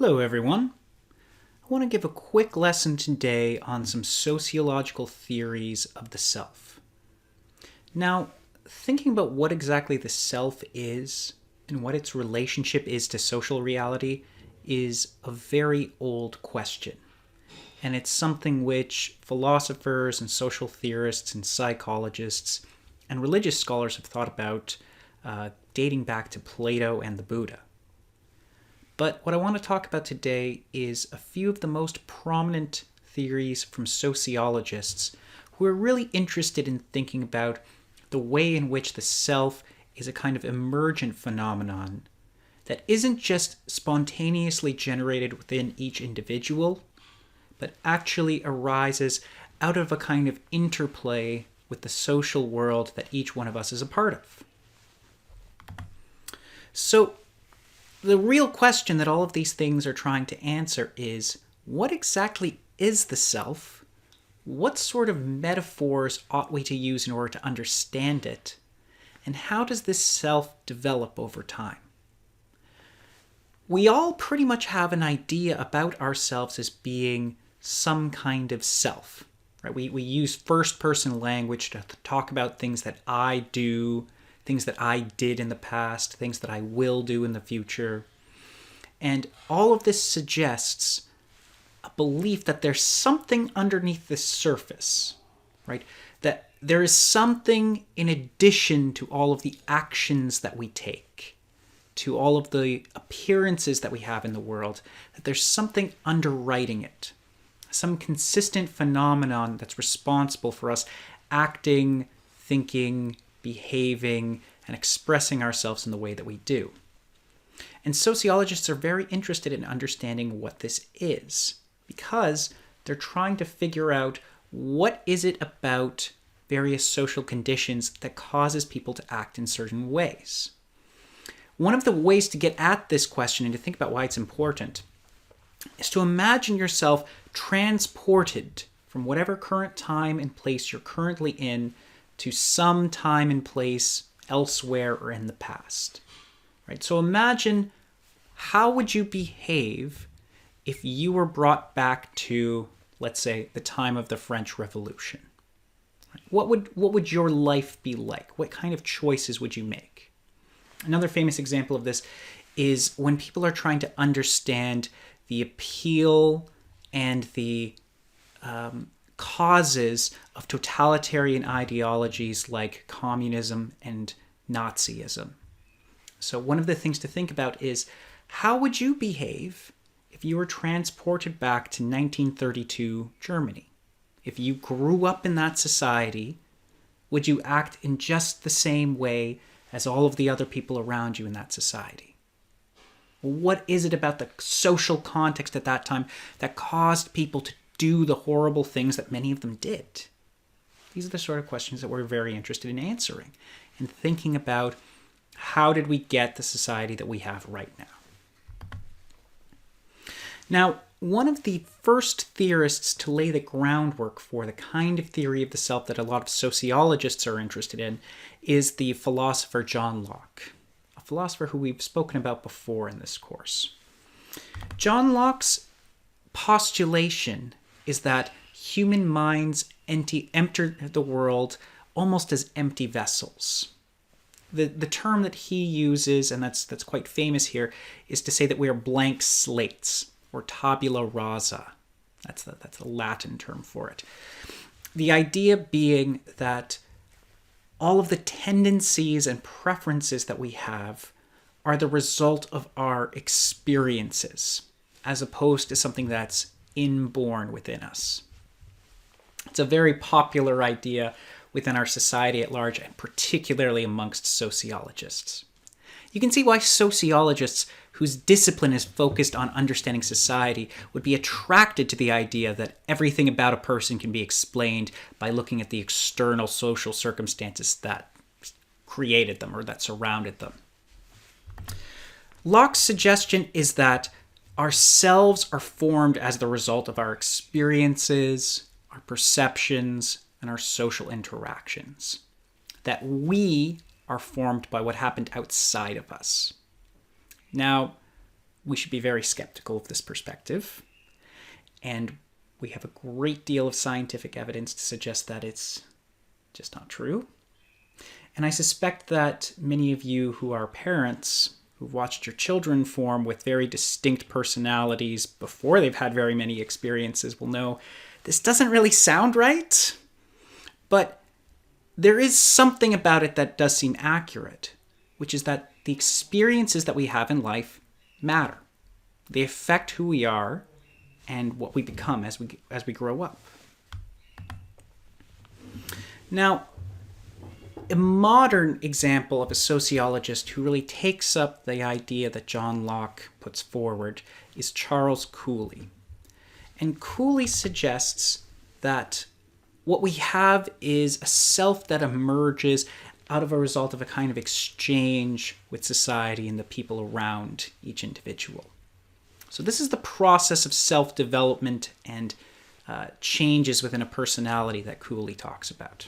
Hello everyone. I want to give a quick lesson today on some sociological theories of the self. Now, thinking about what exactly the self is and what its relationship is to social reality is a very old question. And it's something which philosophers and social theorists and psychologists and religious scholars have thought about dating back to Plato and the Buddha. But what I want to talk about today is a few of the most prominent theories from sociologists who are really interested in thinking about the way in which the self is a kind of emergent phenomenon that isn't just spontaneously generated within each individual, but actually arises out of a kind of interplay with the social world that each one of us is a part of. So, the real question that all of these things are trying to answer is, what exactly is the self? What sort of metaphors ought we to use in order to understand it? And how does this self develop over time? We all pretty much have an idea about ourselves as being some kind of self. Right? We use first-person language to talk about things that I do, things that I did in the past, things that I will do in the future. And all of this suggests a belief that there's something underneath the surface, right? That there is something in addition to all of the actions that we take, to all of the appearances that we have in the world, that there's something underwriting it, some consistent phenomenon that's responsible for us acting, thinking, behaving, and expressing ourselves in the way that we do. And sociologists are very interested in understanding what this is, because they're trying to figure out what is it about various social conditions that causes people to act in certain ways. One of the ways to get at this question and to think about why it's important is to imagine yourself transported from whatever current time and place you're currently in to some time and place elsewhere or in the past. Right? So imagine, how would you behave if you were brought back to, let's say, the time of the French Revolution? What would your life be like? What kind of choices would you make? Another famous example of this is when people are trying to understand the appeal and the causes of totalitarian ideologies like communism and Nazism. So one of the things to think about is, how would you behave if you were transported back to 1932 Germany? If you grew up in that society, would you act in just the same way as all of the other people around you in that society? What is it about the social context at that time that caused people to do the horrible things that many of them did? These are the sort of questions that we're very interested in answering and thinking about, how did we get the society that we have right now? Now, one of the first theorists to lay the groundwork for the kind of theory of the self that a lot of sociologists are interested in is the philosopher John Locke, a philosopher who we've spoken about before in this course. John Locke's postulation is that human minds enter the world almost as empty vessels. The term that he uses, and that's quite famous here, is to say that we are blank slates, or tabula rasa. That's a Latin term for it. The idea being that all of the tendencies and preferences that we have are the result of our experiences, as opposed to something that's inborn within us. It's a very popular idea within our society at large, and particularly amongst sociologists. You can see why sociologists whose discipline is focused on understanding society would be attracted to the idea that everything about a person can be explained by looking at the external social circumstances that created them or that surrounded them. Locke's suggestion is that ourselves are formed as the result of our experiences, our perceptions, and our social interactions. That we are formed by what happened outside of us. Now, we should be very skeptical of this perspective. And we have a great deal of scientific evidence to suggest that it's just not true. And I suspect that many of you who are parents, who've watched your children form with very distinct personalities before they've had very many experiences, will know this doesn't really sound right, but there is something about it that does seem accurate, which is that the experiences that we have in life matter. They affect who we are and what we become as we grow up. Now, a modern example of a sociologist who really takes up the idea that John Locke puts forward is Charles Cooley. And Cooley suggests that what we have is a self that emerges out of a result of a kind of exchange with society and the people around each individual. So this is the process of self-development and changes within a personality that Cooley talks about.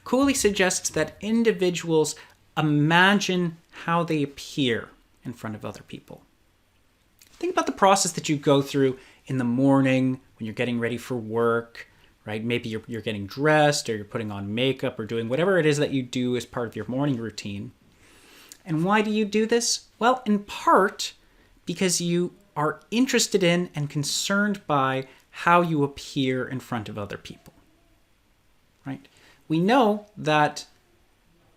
Cooley suggests that individuals imagine how they appear in front of other people. Think about the process that you go through in the morning when you're getting ready for work, right? Maybe you're getting dressed or you're putting on makeup or doing whatever it is that you do as part of your morning routine. And why do you do this? Well, in part because you are interested in and concerned by how you appear in front of other people, right? We know that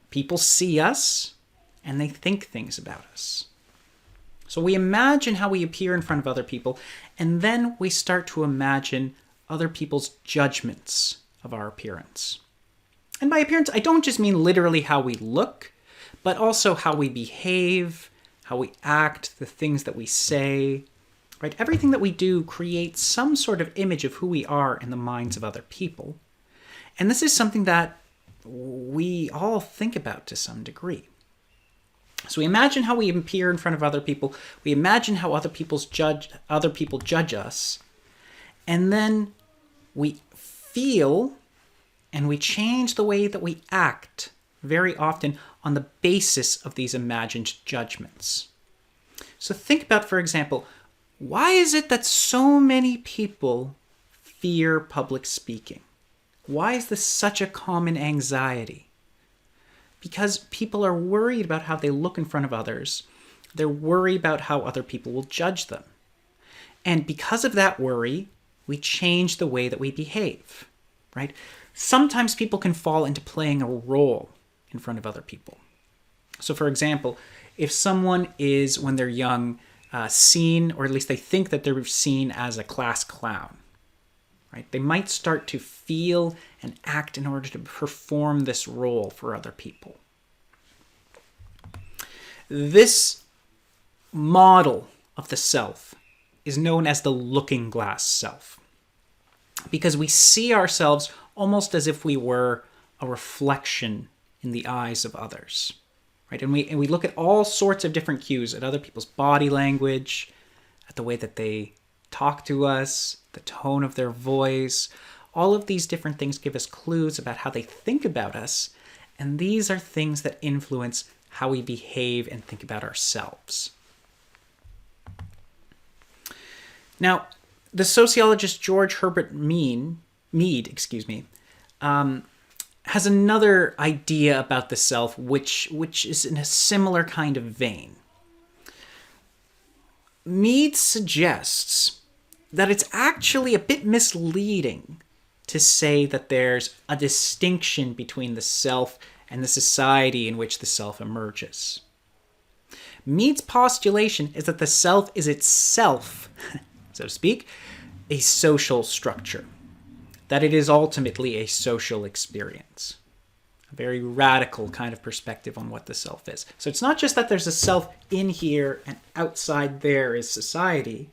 people see us and they think things about us. So we imagine how we appear in front of other people, and then we start to imagine other people's judgments of our appearance. And by appearance, I don't just mean literally how we look, but also how we behave, how we act, the things that we say, right? Everything that we do creates some sort of image of who we are in the minds of other people. And this is something that we all think about to some degree. So we imagine how we appear in front of other people. We imagine how other people judge us. And then we feel and we change the way that we act very often on the basis of these imagined judgments. So think about, for example, why is it that so many people fear public speaking? Why is this such a common anxiety? Because people are worried about how they look in front of others. They're worried about how other people will judge them. And because of that worry, we change the way that we behave, right? Sometimes people can fall into playing a role in front of other people. So for example, if someone is, when they're young, seen, or at least they think that they're seen as a class clown, right? They might start to feel and act in order to perform this role for other people. This model of the self is known as the looking glass self, because we see ourselves almost as if we were a reflection in the eyes of others, right? And we look at all sorts of different cues, at other people's body language, at the way that they talk to us, the tone of their voice. All of these different things give us clues about how they think about us, and these are things that influence how we behave and think about ourselves. Now, the sociologist George Herbert Mead, has another idea about the self, which is in a similar kind of vein. Mead suggests that it's actually a bit misleading to say that there's a distinction between the self and the society in which the self emerges. Mead's postulation is that the self is itself, so to speak, a social structure, that it is ultimately a social experience. A very radical kind of perspective on what the self is. So it's not just that there's a self in here and outside there is society.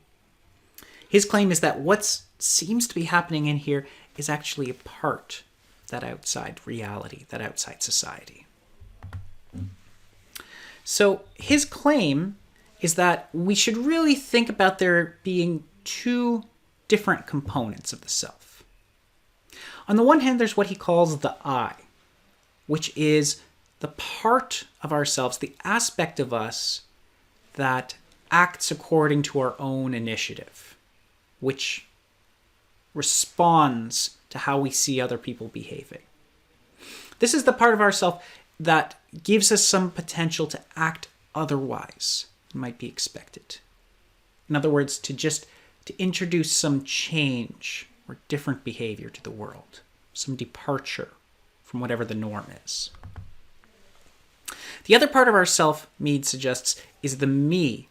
His claim is that what seems to be happening in here is actually a part of that outside reality, that outside society. So his claim is that we should really think about there being two different components of the self. On the one hand, there's what he calls the I, which is the part of ourselves, the aspect of us that acts according to our own initiative, which responds to how we see other people behaving. This is the part of ourself that gives us some potential to act otherwise than might be expected. In other words, to introduce some change or different behavior to the world, some departure from whatever the norm is. The other part of ourself, Mead suggests, is the me.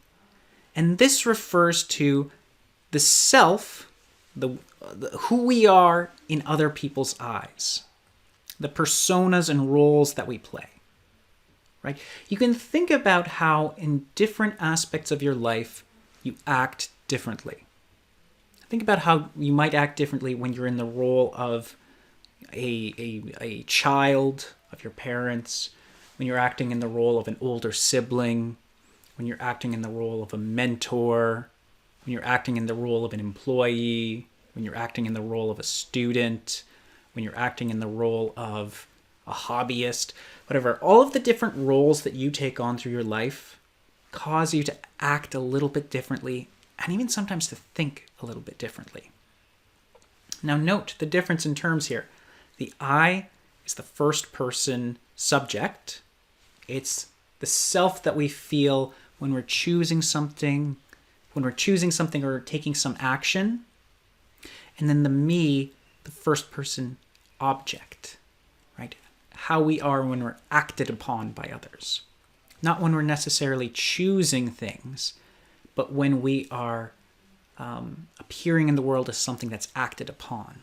And this refers to the self, who we are in other people's eyes, the personas and roles that we play. Right? You can think about how in different aspects of your life you act differently. Think about how you might act differently when you're in the role of a child of your parents, when you're acting in the role of an older sibling, when you're acting in the role of a mentor, when you're acting in the role of an employee, when you're acting in the role of a student, when you're acting in the role of a hobbyist, whatever. All of the different roles that you take on through your life cause you to act a little bit differently, and even sometimes to think a little bit differently. Now note the difference in terms here. The I is the first person subject. It's the self that we feel when we're choosing something, or taking some action. And then the me, the first person object, right? How we are when we're acted upon by others. Not when we're necessarily choosing things, but when we are appearing in the world as something that's acted upon.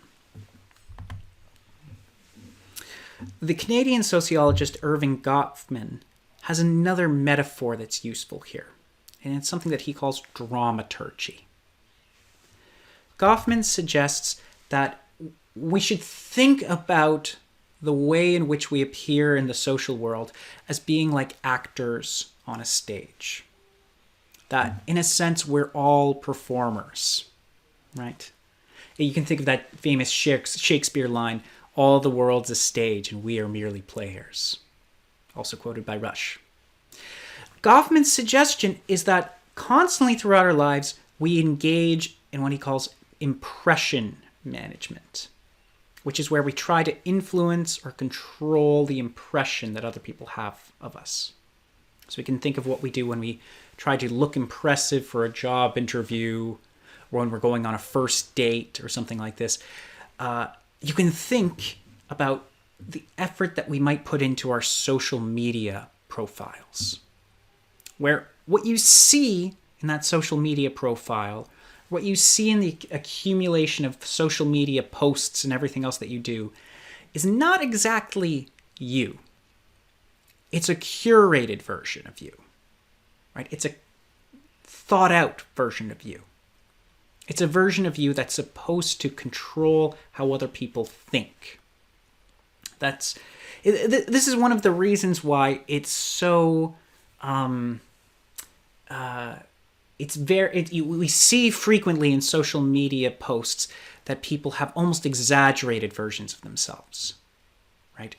The Canadian sociologist Irving Gould has another metaphor that's useful here, and it's something that he calls dramaturgy. Goffman suggests that we should think about the way in which we appear in the social world as being like actors on a stage. That, in a sense, we're all performers, right? You can think of that famous Shakespeare line, "All the world's a stage and we are merely players," also quoted by Rush. Goffman's suggestion is that constantly throughout our lives, we engage in what he calls impression management, which is where we try to influence or control the impression that other people have of us. So we can think of what we do when we try to look impressive for a job interview, or when we're going on a first date or something like this. You can think about the effort that we might put into our social media profiles, where what you see in that social media profile, what you see in the accumulation of social media posts and everything else that you do, is not exactly you. It's a curated version of you, right? It's a thought out version of you. It's a version of you that's supposed to control how other people think. This is one of the reasons why it's so we see frequently in social media posts that people have almost exaggerated versions of themselves, right?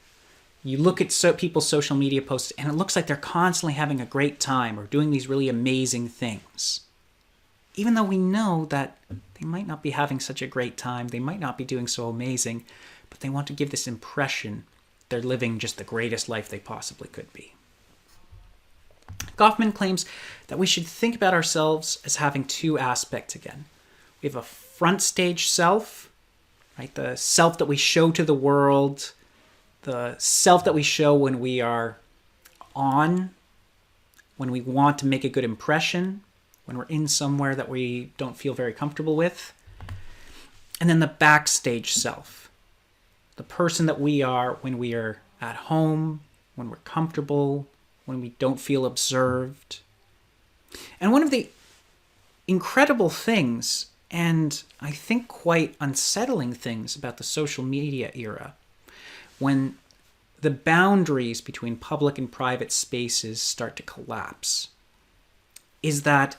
You look at people's social media posts and it looks like they're constantly having a great time or doing these really amazing things. Even though we know that they might not be having such a great time, they might not be doing so amazing, but they want to give this impression they're living just the greatest life they possibly could be. Goffman claims that we should think about ourselves as having two aspects again. We have a front stage self, right? The self that we show to the world, the self that we show when we are on, when we want to make a good impression, when we're in somewhere that we don't feel very comfortable with. And then the backstage self, the person that we are when we are at home, when we're comfortable, when we don't feel observed. And one of the incredible things, and I think quite unsettling things about the social media era, when the boundaries between public and private spaces start to collapse, is that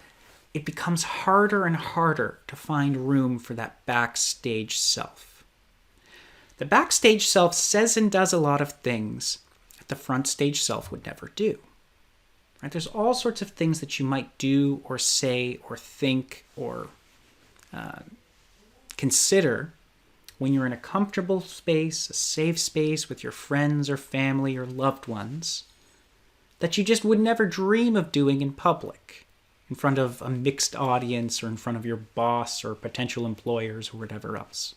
it becomes harder and harder to find room for that backstage self. The backstage self says and does a lot of things that the front stage self would never do. Right? There's all sorts of things that you might do or say or think or consider when you're in a comfortable space, a safe space with your friends or family or loved ones, that you just would never dream of doing in public, in front of a mixed audience or in front of your boss or potential employers or whatever else.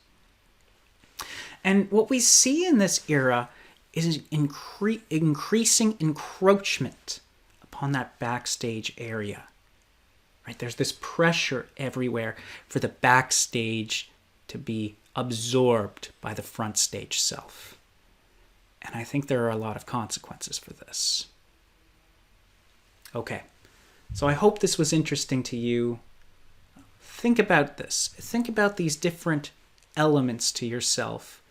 And what we see in this era is increasing encroachment upon that backstage area. Right? There's this pressure everywhere for the backstage to be absorbed by the front stage self. And I think there are a lot of consequences for this. Okay, so I hope this was interesting to you. Think about this. Think about these different elements to yourself.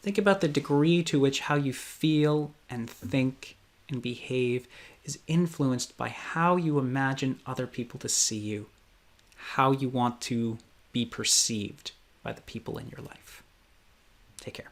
Think about the degree to which how you feel and think and behave is influenced by how you imagine other people to see you, how you want to be perceived by the people in your life. Take care.